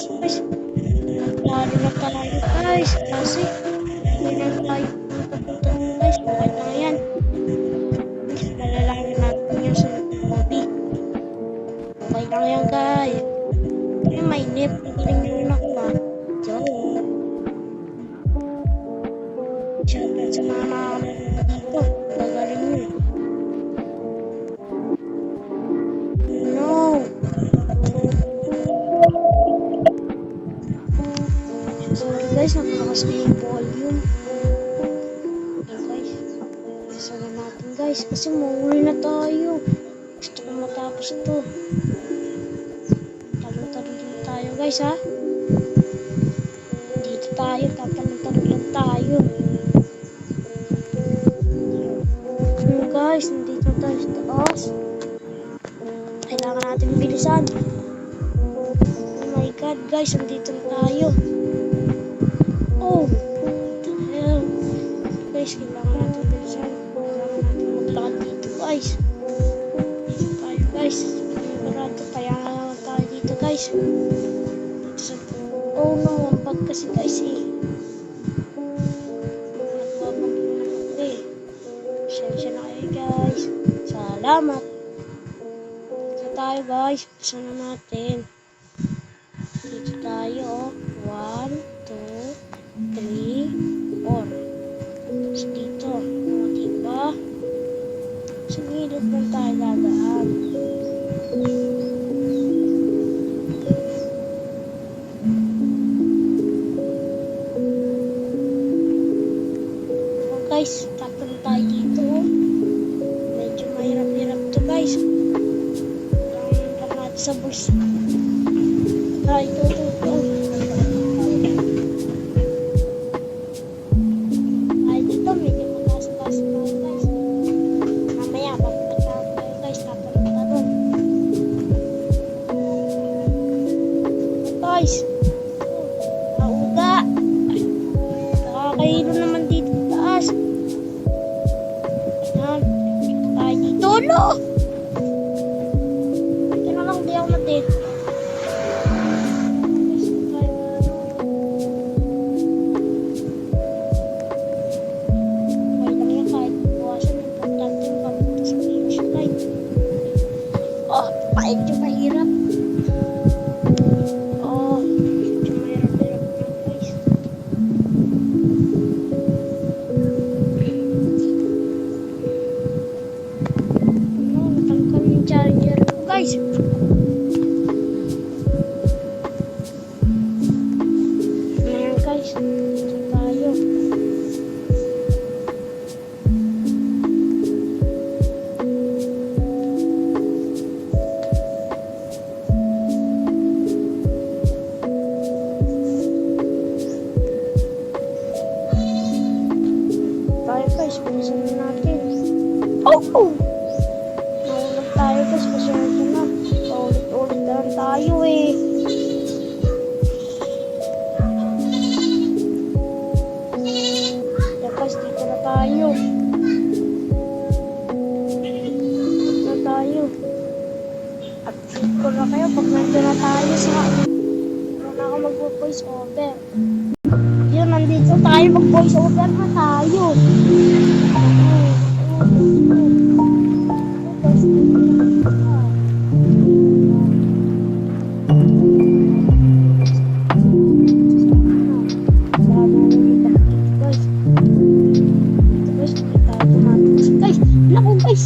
guys. Lalo na tayo guys. Kasi hindi na tayo papunta guys. Okay lang yan. Malalaman natin yung sa lobby. Okay lang yan guys. Kaya may nip. Nagaling mo na ako ah. Joke. Siyempre sa mga nakakalaman dito. Gagaling mo. No. Sorry guys, napalakas ko yung volume. Okay guys. Sana natin guys. Kasi mauuli na tayo. Gusto ko matapos ito. Talong-talong lang tayo guys ha. Dito tayo. Tatalong-talong lang tayo. Guys, nandito tayo sa taas. Kailangan natin bilisan. Oh my god guys, nandito na tayo. Oh, what the hell. Guys, kailangan natin bilisan. Kailangan natin maglakad dito guys. Dito tayo guys. Sigurado kaya tayo dito guys. Dito sa... Oh no, ang bag kasi guys eh. Nagbabag na ako eh. Sensya na kayo guys. Salamat. Dito tayo guys. Bilisan na natin. Dito tayo. 1, 2, 3, 4. Tapos dito. O, diba? Sa gilid lang tayo lagaan. O guys, tatalo tayo dito. Medyo mahirap-hirap to guys. Lang natin sa bulsa. Ito. Ay, dito medyo mataas-taas tayo guys. Mamaya, papunta tayo guys. Tatalon. Guys, nauga. Nakakahilo naman dito taas. Ayan, dito tayo dito. No! Dito na lang, di ako natin. Medyo mahirap. Oh, medyo mahirap-hirap na guys. Ano, natangkal yung charger ko guys. Ayan guys, dito tayo. Guys, bilisan na natin. Oh! Nahulog tayo guys, pasensya na. Paulit-ulit na lang tayo eh. Kaya guys, dito na tayo. Dito na tayo. Update ko na kayo pag nandun na tayo sa... Wala na ako mag-voice over. Yun, nandito tayo, mag-voice over na tayo. Guys, naku guys.